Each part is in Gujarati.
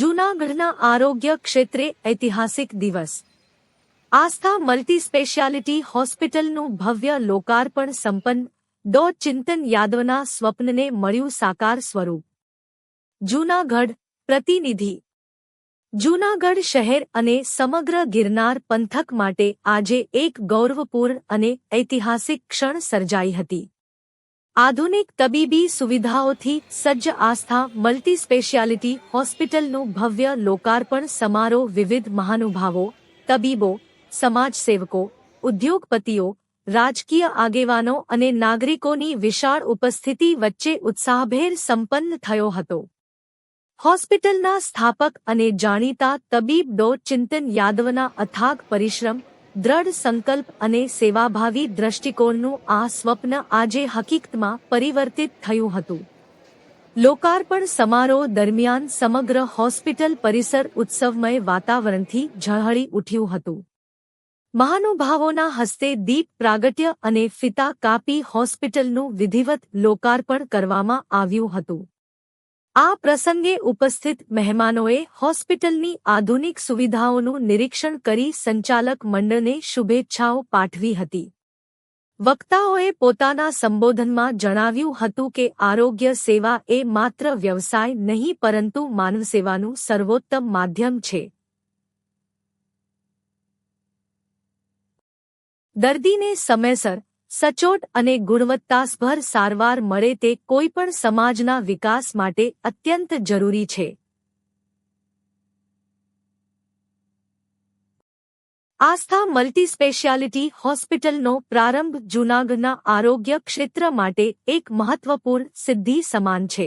જૂનાગઢના આરોગ્ય ક્ષેત્રે ઐતિહાસિક દિવસ. આસ્થા મલ્ટી સ્પેશિયાલિટી હોસ્પિટલનું ભવ્ય લોકાર્પણ સંપન્ન. ચિંતન યાદવના સ્વપ્નને મળ્યું સાકાર સ્વરૂપ. જૂનાગઢ પ્રતિનિધિ. જૂનાગઢ શહેર અને સમગ્ર ગિરનાર પંથક માટે આજે એક ગૌરવપૂર્ણ અને ઐતિહાસિક ક્ષણ સર્જાઈ હતી. આધુનિક તબીબી સુવિધાઓથી સજ્જ આસ્થા મલ્ટી સ્પેશિયાલિટી હોસ્પિટલનું ભવ્ય લોકાર્પણ સમારોહ વિવિધ મહાનુભાવો, તબીબો, સમાજસેવકો, ઉદ્યોગપતિઓ, રાજકીય આગેવાનો અને નાગરિકોની વિશાળ ઉપસ્થિતિ વચ્ચે ઉત્સાહભેર સંપન્ન થયો હતો. હોસ્પિટલના સ્થાપક અને જાણીતા તબીબ ચિંતન યાદવના અથાગ પરિશ્રમ, દ્રઢ સંકલ્પ અને સેવાભાવી દ્રષ્ટિકોણનું આ સ્વપ્ન આજે હકીકતમાં પરિવર્તિત થયું હતું. લોકાર્પણ સમારોહ દરમિયાન સમગ્ર હોસ્પિટલ પરિસર ઉત્સવમય વાતાવરણથી ઝળહળી ઉઠ્યું હતું. મહાનુભાવોના હસ્તે દીપ પ્રાગટ્ય અને ફિતા કાપી હોસ્પિટલનું વિધિવત લોકાર્પણ કરવામાં આવ્યું હતું. આ પ્રસંગે ઉપસ્થિત મહેમાનોએ હોસ્પિટલની આધુનિક સુવિધાઓનું નિરીક્ષણ કરી સંચાલક મંડળને શુભેચ્છાઓ પાઠવી હતી. વક્તાઓએ પોતાના સંબોધનમાં જણાવ્યું હતું કે આરોગ્ય સેવા એ માત્ર વ્યવસાય નહીં પરંતુ માનવસેવાનું સર્વોત્તમ માધ્યમ છે. દર્દીને સમયસર, સચોટ અને ગુણવત્તાસભર સારવાર મળે તે કોઈપણ સમાજના વિકાસ માટે અત્યંત જરૂરી છે. આસ્થા મલ્ટી સ્પેશિયાલિટી હોસ્પિટલનો પ્રારંભ જૂનાગઢના આરોગ્ય ક્ષેત્ર માટે એક મહત્વપૂર્ણ સિદ્ધિ સમાન છે.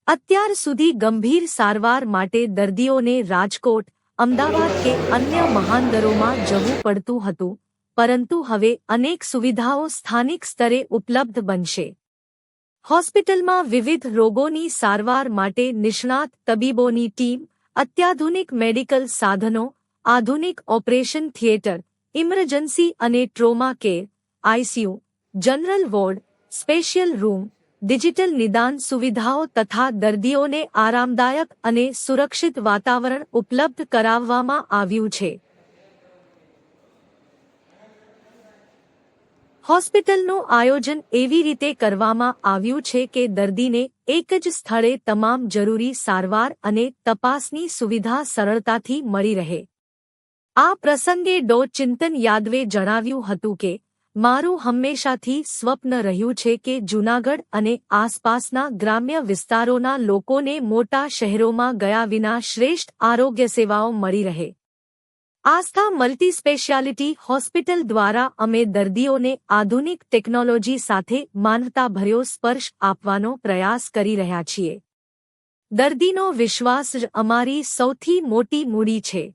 અત્યાર સુધી ગંભીર સારવાર માટે દર્દીઓને રાજકોટ, અમદાવાદ કે અન્ય મહાનગરોમાં જવું પડતું હતું, પરંતુ હવે અનેક સુવિધાઓ સ્થાનિક સ્તરે ઉપલબ્ધ બનશે. હોસ્પિટલમાં વિવિધ રોગોની સારવાર માટે નિષ્ણાત તબીબોની ટીમ, અત્યાધુનિક મેડિકલ સાધનો, આધુનિક ઓપરેશન થિયેટર, ઇમરજન્સી અને trauma care, ICU, general ward, special room, digital નિદાન સુવિધાઓ તથા દર્દીઓને આરામદાયક અને સુરક્ષિત વાતાવરણ ઉપલબ્ધ કરાવવામાં આવ્યું છે. હોસ્પિટલનું આયોજન એવી રીતે કરવામાં આવ્યું છે કે દર્દીને એક જ સ્થળે તમામ જરૂરી સારવાર અને તપાસની સુવિધા સરળતાથી મળી રહે. આ પ્રસંગે ચિંતન યાદવે જણાવ્યું હતું કે મારું હંમેશાથી સ્વપ્ન રહ્યું છે કે જૂનાગઢ અને આસપાસના ગ્રામ્ય વિસ્તારોના લોકોને મોટા શહેરોમાં ગયા વિના શ્રેષ્ઠ આરોગ્ય સેવાઓ મળી રહે. આસ્થા મલ્ટી સ્પેશિયાલિટી હોસ્પિટલ દ્વારા અમે દર્દીઓને આધુનિક ટેકનોલોજી સાથે માનવતાભર્યો સ્પર્શ આપવાનો પ્રયાસ કરી રહ્યા છીએ. દર્દીનો વિશ્વાસ જ અમારી સૌથી મોટી મૂડી છે.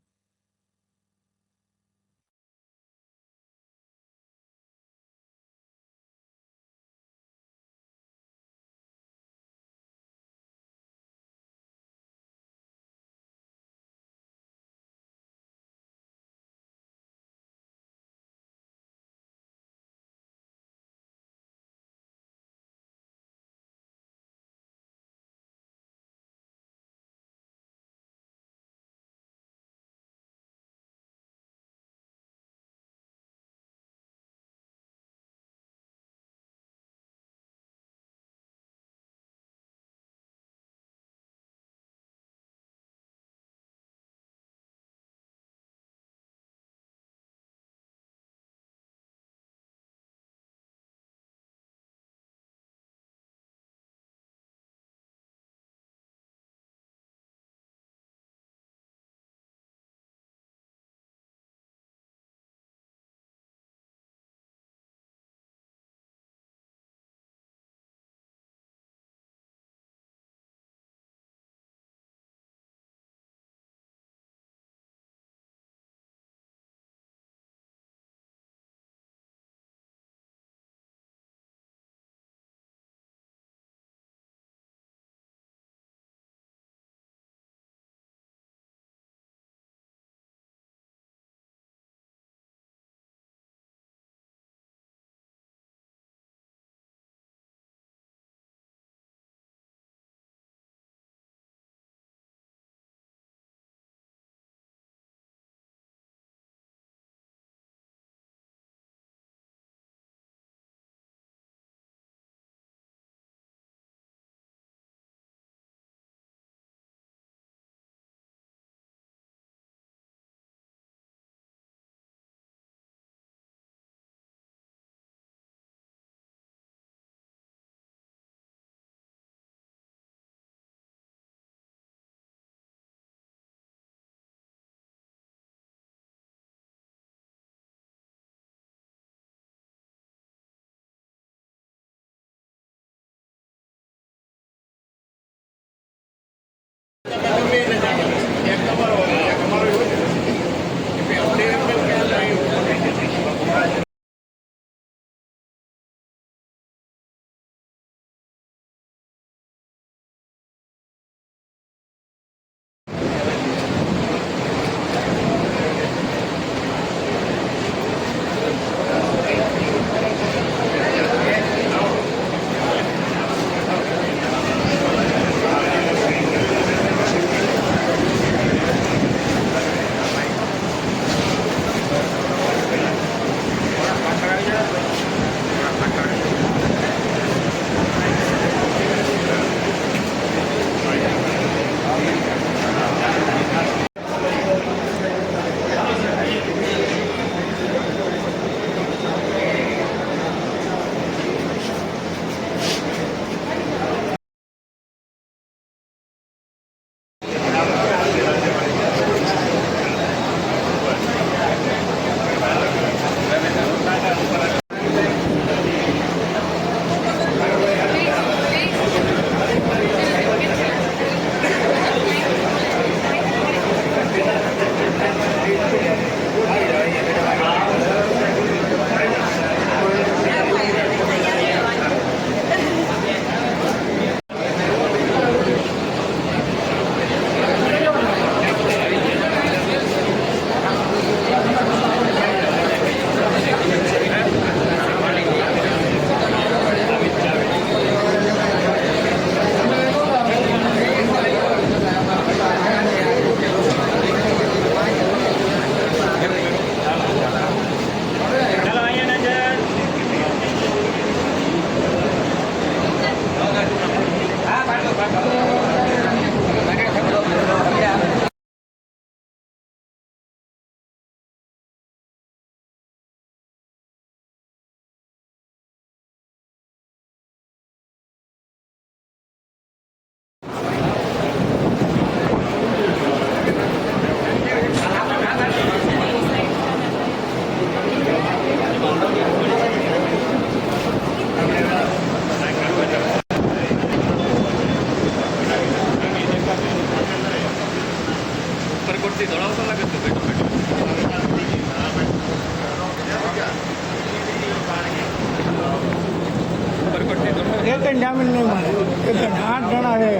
8 જણા છે.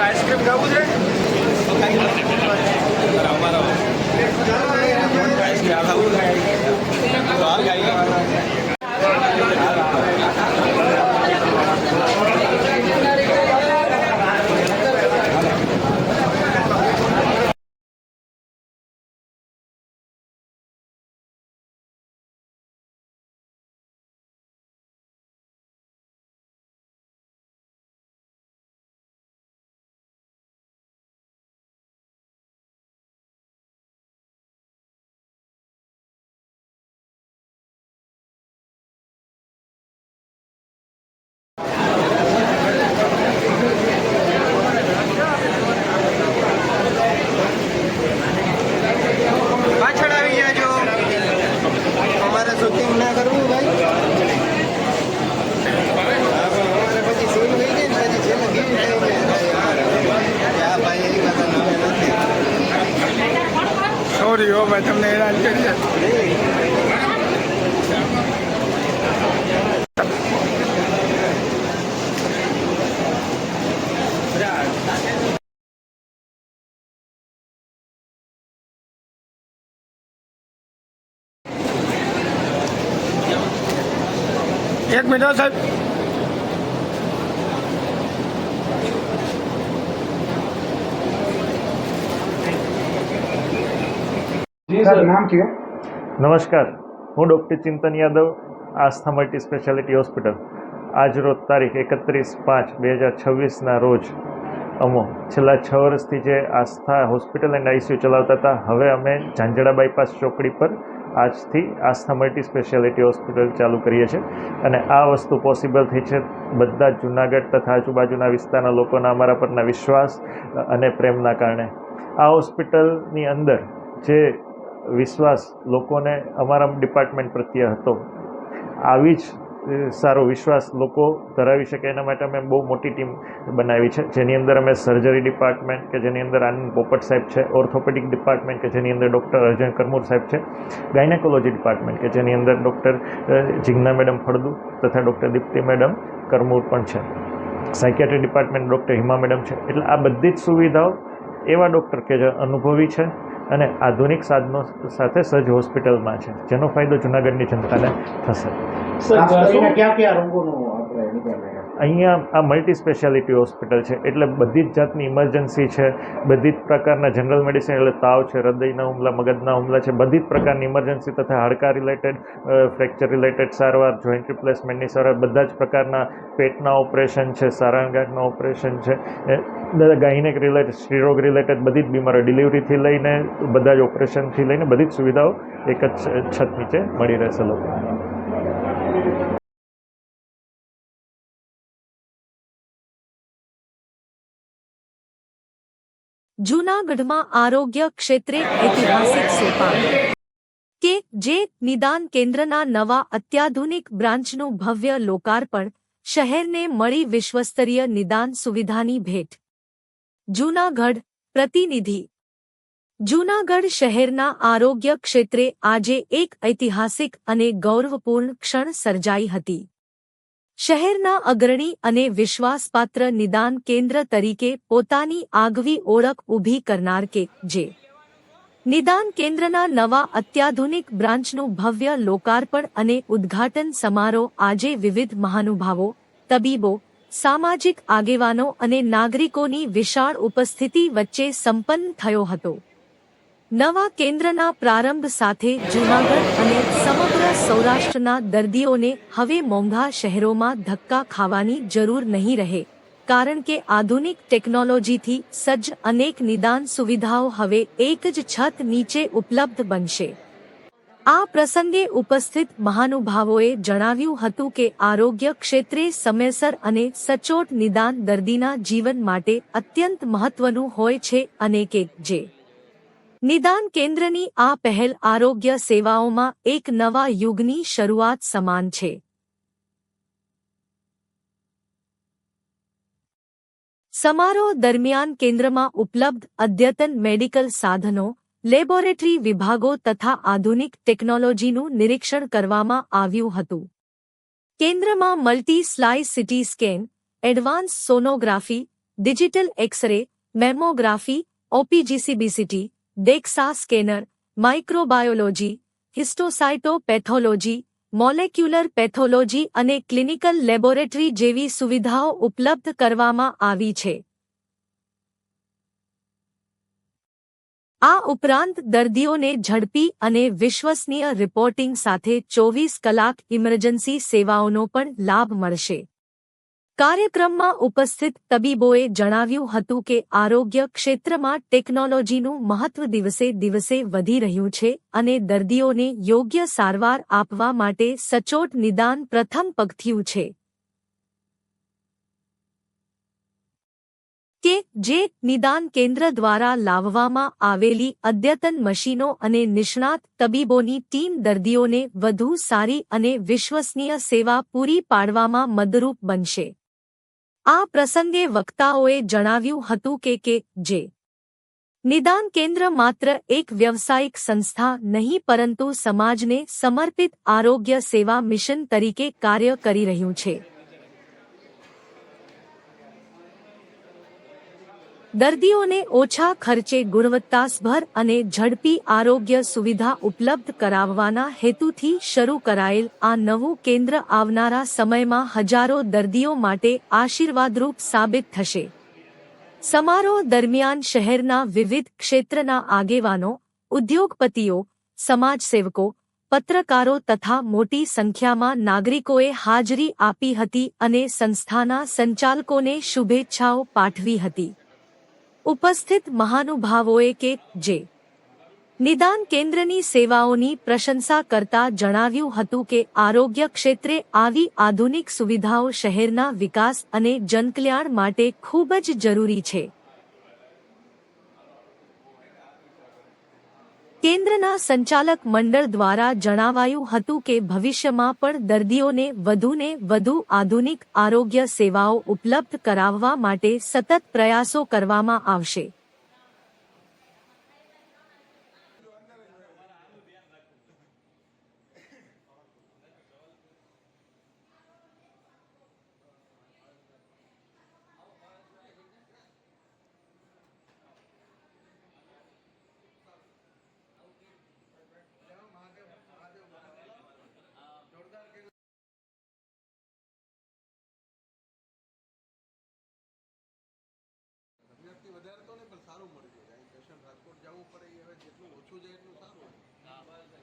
આઈસ્ક્રીમ ખાવું છે? પાછળ આવી જાજો. અમારે શૂટિંગ ના કરવું ભાઈ. અમારે પછી સીન થઈ જાય ને પછી છેલ્લે ગીન થઈ જાય. આ ભાઈ એ વાત નામે નથી. સોરી હો ભાઈ, તમને હેરાન કરી. એક મિનિટ સાહેબ. નામ કયો? નમસ્કાર, હું ડૉક્ટર ચિંતન યાદવ, આસ્થા મલ્ટી સ્પેશિયાલિટી હોસ્પિટલ. આજરોજ તારીખ 31/5/2026ના રોજ અમો છેલ્લા 6 વર્ષથી જે આસ્થા હોસ્પિટલ એન્ડ આઈસીયુ ચલાવતા હતા, હવે અમે ઝાંઝડા બાયપાસ ચોકડી પર આજથી આસ્થા મલ્ટી સ્પેશિયાલિટી હોસ્પિટલ ચાલુ કરીએ છીએ. અને આ વસ્તુ પોસિબલ થઈ છે બધા જ જૂનાગઢ તથા આજુબાજુના વિસ્તારના લોકોના અમારા પરના વિશ્વાસ અને પ્રેમના કારણે. આ હોસ્પિટલની અંદર જે વિશ્વાસ લોકોને અમારા ડિપાર્ટમેન્ટ પ્રત્યે હતો, આવી જ સારો વિશ્વાસ લોકો ધરાવી શકે એના માટે અમે બહુ મોટી ટીમ બનાવી છે, જેની અંદર અમે સર્જરી ડિપાર્ટમેન્ટ કે જેની અંદર આનંદ પોપટ સાહેબ છે, ઓર્થોપેડિક ડિપાર્ટમેન્ટ કે જેની અંદર ડૉક્ટર અર્જન કરમૂર સાહેબ છે, ગાયનેકોલોજી ડિપાર્ટમેન્ટ કે જેની અંદર ડૉક્ટર જિજ્ઞા મેડમ ફળદુ તથા ડૉક્ટર દીપ્તિ મેડમ કરમૂર પણ છે, સાયકિયાટ્રી ડિપાર્ટમેન્ટ ડૉક્ટર હિમા મેડમ છે. એટલે આ બધી જ સુવિધાઓ એવા ડૉક્ટર કે જે અનુભવી છે અને આધુનિક સાધનો સાથે સજ્જ હોસ્પિટલમાં છે, જેનો ફાયદો જૂનાગઢની જનતાને થશે. અહીંયા આ મલ્ટી સ્પેશિયાલિટી હોસ્પિટલ છે એટલે બધી જ જાતની ઇમરજન્સી છે, બધી જ પ્રકારના જનરલ મેડિસિન એટલે તાવ છે, હૃદયના હુમલા, મગજના હુમલા છે, બધી જ પ્રકારની ઇમરજન્સી તથા હાડકા રિલેટેડ, ફ્રેક્ચર રિલેટેડ સારવાર, જોઈન્ટ રિપ્લેસમેન્ટની સારવાર, બધા જ પ્રકારના પેટના ઓપરેશન છે, સારણગાંઠના ઓપરેશન છે, ગાયનેક રિલેટેડ, સ્ત્રીરોગ રિલેટેડ બધી જ બીમારીઓ, ડિલિવરીથી લઈને બધા જ ઓપરેશનથી લઈને બધી જ સુવિધાઓ એક જ છત નીચે મળી રહેશે લોકોને. જૂનાગઢમાં આરોગ્ય ક્ષેત્રે ઐતિહાસિક સોપાન કે જે નિદાન કેન્દ્રના નવા અત્યાધુનિક બ્રાન્ચનું ભવ્ય લોકાર્પણ, શહેરને મળી વિશ્વસ્તરીય નિદાન સુવિધાની ભેટ. જૂનાગઢ પ્રતિનિધિ. જૂનાગઢ શહેરના આરોગ્ય ક્ષેત્રે આજે એક ઐતિહાસિક અને ગૌરવપૂર્ણ ક્ષણ સર્જાઈ હતી. શહેરના અગ્રણી અને વિશ્વાસપાત્ર નિદાન કેન્દ્ર તરીકે પોતાની આગવી ઓળખ ઊભી કરનાર કે જે નિદાન કેન્દ્રના નવા અત્યાધુનિક બ્રાન્ચનું ભવ્ય લોકાર્પણ અને ઉદ્ઘાટન સમારોહ આજે વિવિધ મહાનુભાવો, તબીબો, સામાજિક આગેવાનો અને નાગરિકોની વિશાળ ઉપસ્થિતિ વચ્ચે સંપન્ન થયો હતો. નવા કેન્દ્રના પ્રારંભ સાથે જૂનાગઢ અને સમગ્ર સૌરાષ્ટ્રના દર્દીઓને હવે મોંઘા શહેરોમાં ધક્કા ખાવાની જરૂર નહીં રહે, કારણ કે આધુનિક ટેકનોલોજીથી સજ્જ અનેક નિદાન સુવિધાઓ હવે એક જ છત નીચે ઉપલબ્ધ બનશે. આ પ્રસંગે ઉપસ્થિત મહાનુભાવોએ જણાવ્યું હતું કે આરોગ્ય ક્ષેત્રે સમયસર અને સચોટ નિદાન દર્દીના જીવન માટે અત્યંત મહત્વનું હોય છે અને કે જે નિદાન કેન્દ્રની આ પહેલ આરોગ્ય સેવાઓમાં એક નવા યુગની શરૂઆત સમાન છે. સમારોહ દરમિયાન કેન્દ્રમાં ઉપલબ્ધ અદ્યતન મેડિકલ સાધનો, લેબોરેટરી વિભાગો તથા આધુનિક ટેકનોલોજીનું નિરીક્ષણ કરવામાં આવ્યું હતું. કેન્દ્રમાં multi slice CT scan, advance sonography, digital X-ray, mammography, OPG CBCT, DEXA scanner, microbiology, histocytopathology, molecular pathology અને ક્લિનિકલ લેબોરેટરી જેવી સુવિધાઓ ઉપલબ્ધ કરવામાં આવી છે. આ ઉપરાંત દર્દીઓને ઝડપી અને વિશ્વસનીય રિપોર્ટિંગ સાથે 24 કલાક ઇમરજન્સી સેવાઓનો પણ લાભ મળશે. કાર્યક્રમમાં ઉપસ્થિત તબીબોએ જણાવ્યું હતું કે આરોગ્ય ક્ષેત્રમાં ટેકનોલોજીનું મહત્વ દિવસે દિવસે વધી રહ્યું છે અને દર્દીઓને યોગ્ય સારવાર આપવા માટે સચોટ નિદાન પ્રથમ પગથિયું છે. કે જે નિદાન કેન્દ્ર દ્વારા લાવવામાં આવેલી અદ્યતન મશીનો અને નિષ્ણાત તબીબોની ટીમ દર્દીઓને વધુ સારી અને વિશ્વસનીય સેવા પૂરી પાડવામાં મદદરૂપ બનશે. આ પ્રસંગે વક્તાઓએ જણાવ્યું હતું કે જે નિદાન કેન્દ્ર માત્ર એક વ્યવસાયિક સંસ્થા નહીં પરંતુ સમાજને સમર્પિત આરોગ્ય સેવા મિશન તરીકે કાર્ય કરી રહ્યું છે. દર્દીઓને ઓછા ખર્ચે ગુણવત્તાસભર અને ઝડપી આરોગ્ય સુવિધા ઉપલબ્ધ કરાવવાના હેતુથી શરૂ કરાયેલ આ નવું કેન્દ્ર આવનારા સમયમાં હજારો દર્દીઓ માટે આશીર્વાદરૂપ સાબિત થશે. સમારોહ દરમિયાન શહેરના વિવિધ ક્ષેત્રના આગેવાનો, ઉદ્યોગપતિઓ, સમાજસેવકો, પત્રકારો તથા મોટી સંખ્યામાં નાગરિકોએ હાજરી આપી હતી અને સંસ્થાના સંચાલકોને શુભેચ્છાઓ પાઠવી હતી. ઉપસ્થિત મહાનુભાવોએ કે જે નિદાન કેન્દ્રની સેવાઓની પ્રશંસા કરતા જણાવ્યું હતું કે આરોગ્ય ક્ષેત્રે આવી આધુનિક સુવિધાઓ શહેરના વિકાસ અને જનકલ્યાણ માટે ખૂબ જ જરૂરી છે. કેન્દ્રના સંચાલક મંડળ દ્વારા જણાવાયું હતું કે ભવિષ્યમાં પણ દર્દીઓને વધુને વધુ આધુનિક આરોગ્ય સેવાઓ ઉપલબ્ધ કરાવવા માટે સતત પ્રયાસો કરવામાં આવશે. ગુજરાતથી વધારે તો નહીં પણ સારું મળી જાય. અહીં પેશન્ટ રાજકોટ જવું પડે એ હવે જેટલું ઓછું જાય એટલું સારું.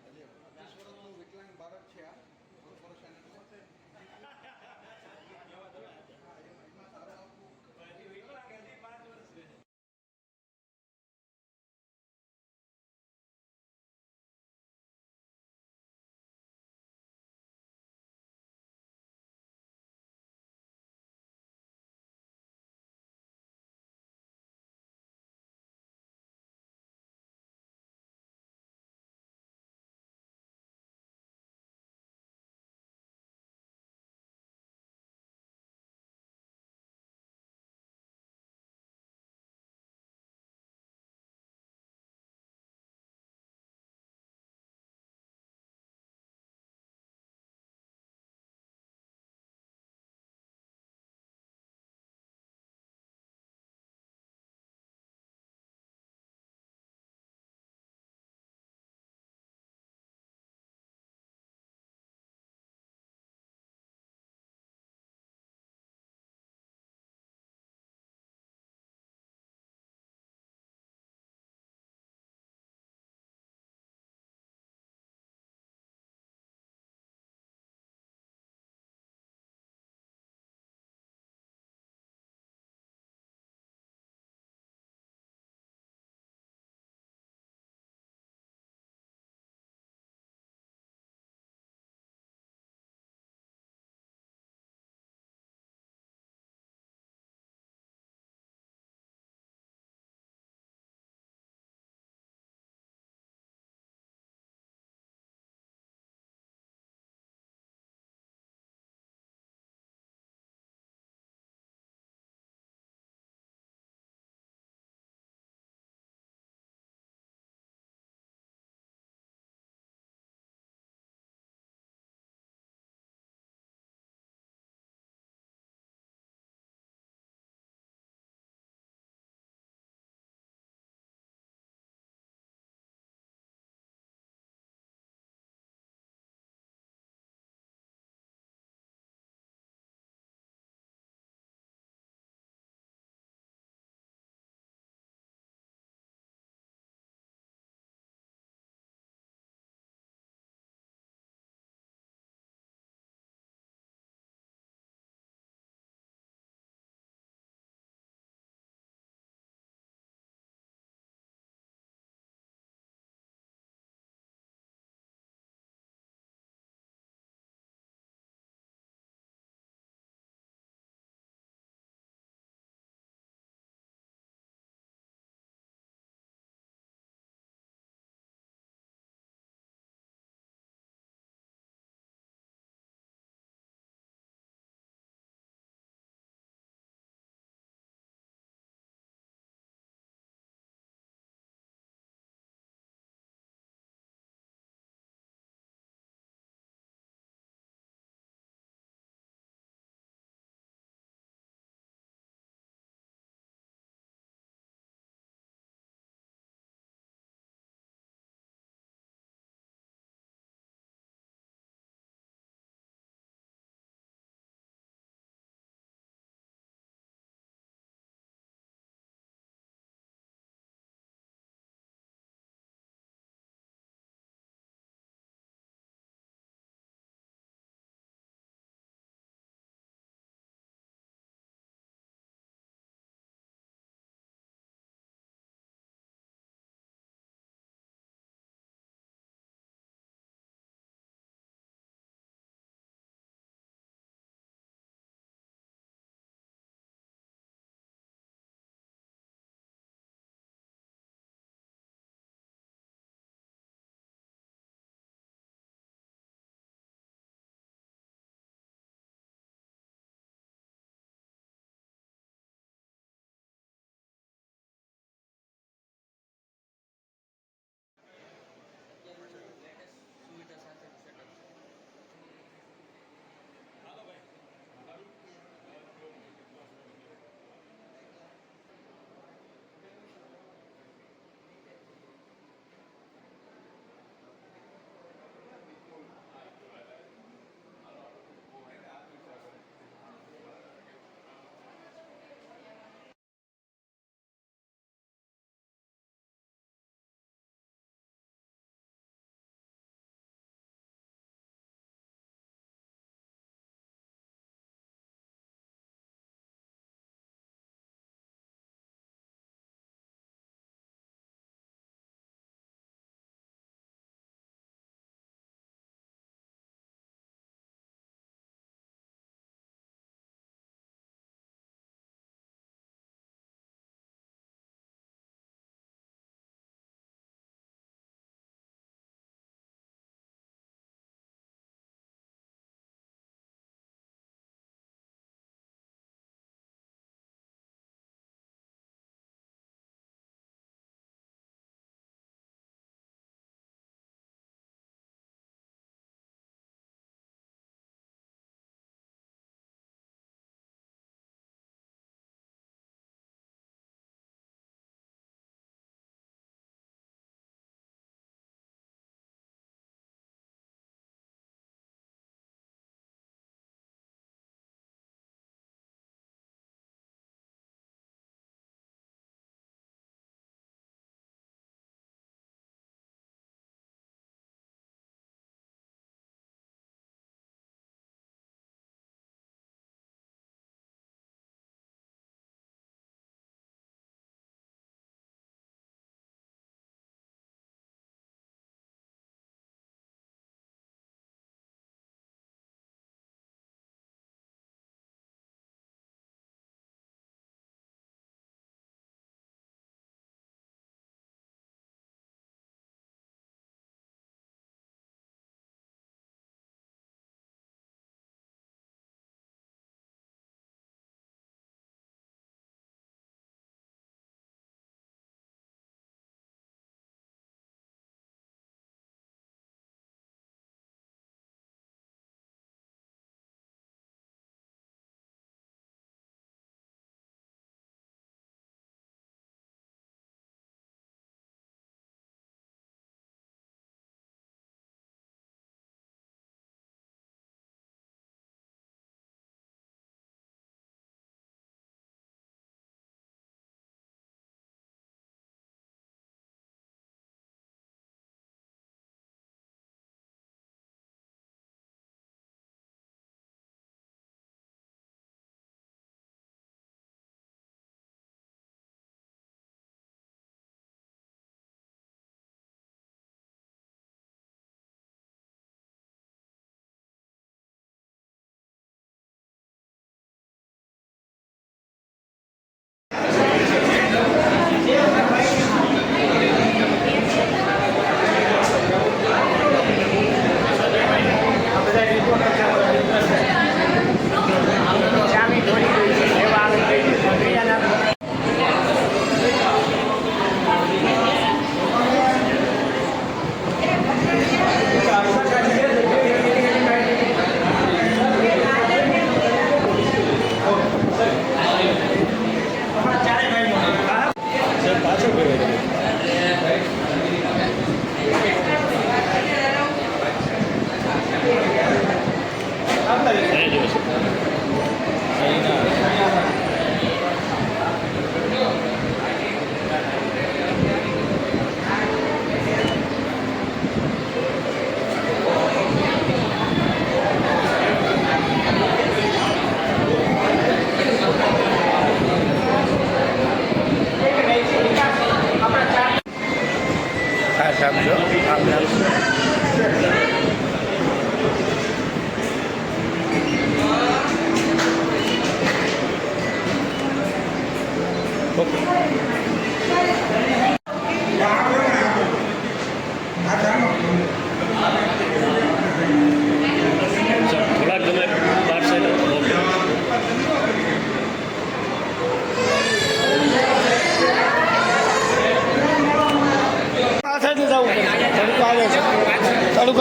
એટલે 25 વર્ષનું વિકલાંગ બાળક છે આ.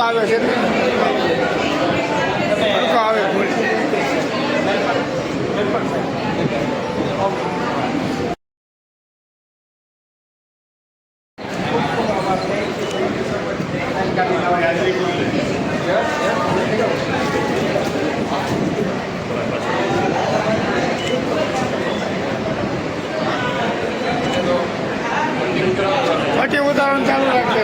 આવે છે તડકો આવે ફૂલ. પછી ઉદાહરણ ચાલુ રાખે છે.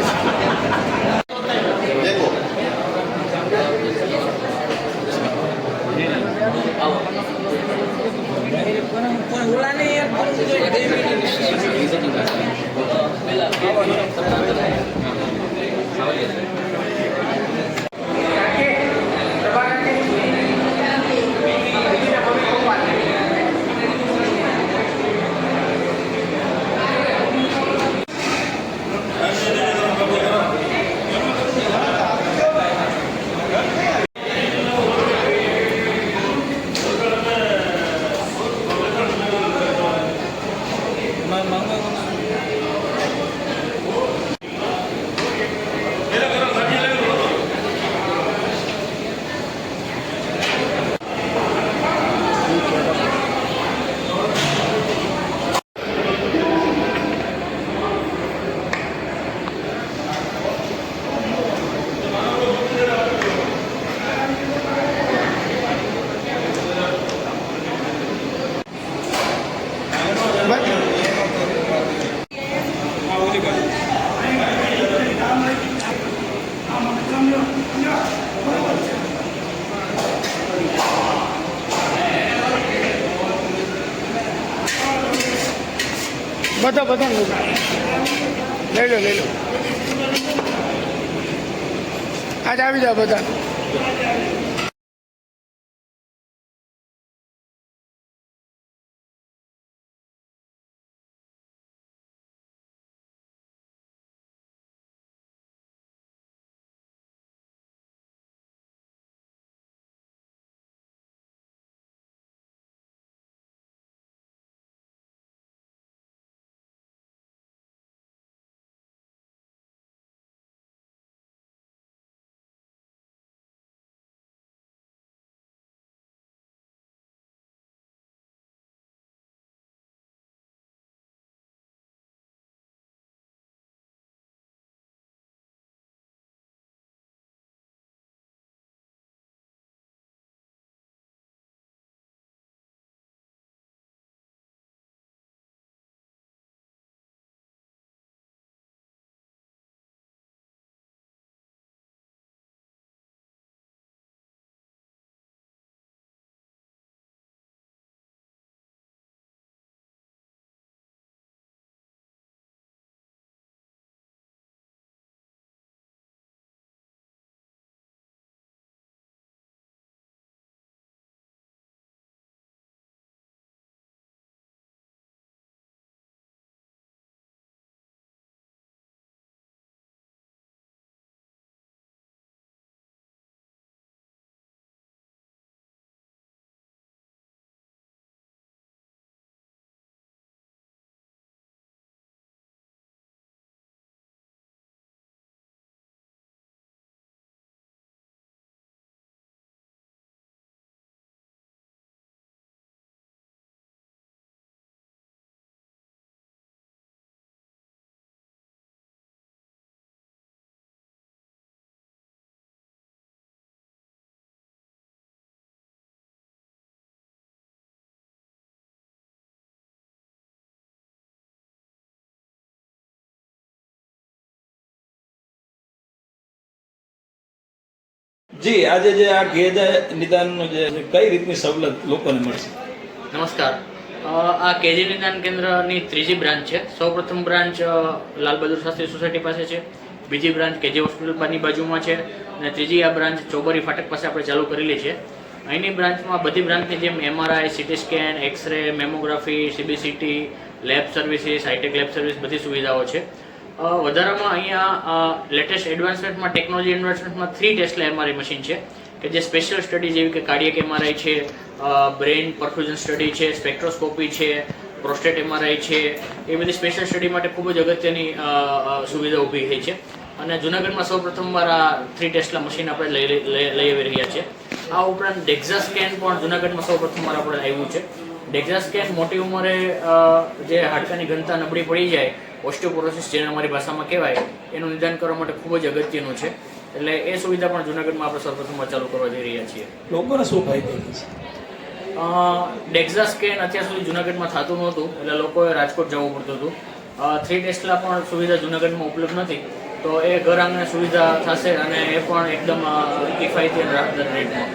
બધા લઈ લો આજ આવી જાઓ બધા. જી આજે જે આ ગેજ નિદાનનો જે કઈ રીતની સવલત લોકોને મળશે? નમસ્કાર. આ કેજી નિદાન કેન્દ્રની ત્રીજી બ્રાન્ચ છે. સૌપ્રથમ બ્રાન્ચ લાલ બહાદુર શાસ્ત્રી સોસાયટી પાસે છે, બીજી બ્રાન્ચ કેજી હોસ્પિટલની બાજુમાં છે અને ત્રીજી આ બ્રાન્ચ ચોબરી ફાટક પાસે આપણે ચાલુ કરેલી છે. અહીંની બ્રાન્ચમાં બધી બ્રાન્ચની જેમ MRI, CT scan, X-ray, mammography, CBCT, lab services, hi-tech lab service બધી સુવિધાઓ છે. વધારામાં અહીંયા લેટેસ્ટ એડવાન્સમેન્ટમાં ટેકનોલોજી એડવાન્સમેન્ટમાં 3 ટેસ્લા MRI મશીન છે કે જે સ્પેશિયલ સ્ટડી જેવી કે કાર્ડિયક MRI છે, બ્રેઇન પરફ્યુઝન સ્ટડી છે, સ્પેક્ટ્રોસ્કોપી છે, પ્રોસ્ટેટ MRI છે, એ બધી સ્પેશિયલ સ્ટડી માટે ખૂબ જ અગત્યની સુવિધા ઊભી થઈ છે. અને જુનાગઢમાં સૌ પ્રથમવાર આ 3 ટેસ્લા મશીન આપણે લઈ આવી રહ્યા છીએ. આ ઉપરાંત ડેક્ઝા સ્કેન પણ જુનાગઢમાં સૌ પ્રથમવાર આપણે આવ્યું છે. ડેક્ઝા સ્કેન મોટી ઉંમરે જે હાડકાની ઘનતા નબળી પડી જાય, ઓસ્ટિયોપોરોસિસ જેને અમારી ભાષામાં કહેવાય, એનું નિદાન કરવા માટે ખૂબ જ અગત્યનું છે. એટલે એ સુવિધા પણ જુનાગઢમાં આપણે સૌપ્રથમવાર ચાલુ કરવા જઈ રહ્યા છીએ. લોકોને શું ફાયદો થશે? ડેક્ઝા સ્કેન અત્યાર સુધી જુનાગઢમાં થતું નહોતું, એટલે લોકોએ રાજકોટ જવું પડતું હતું. 3 ટેસ્લા પણ સુવિધા જુનાગઢમાં ઉપલબ્ધ નથી, તો એ ઘર આંગણે સુવિધા થશે અને એ પણ એકદમ કિફાયતી અને રાહતદાર રેટમાં.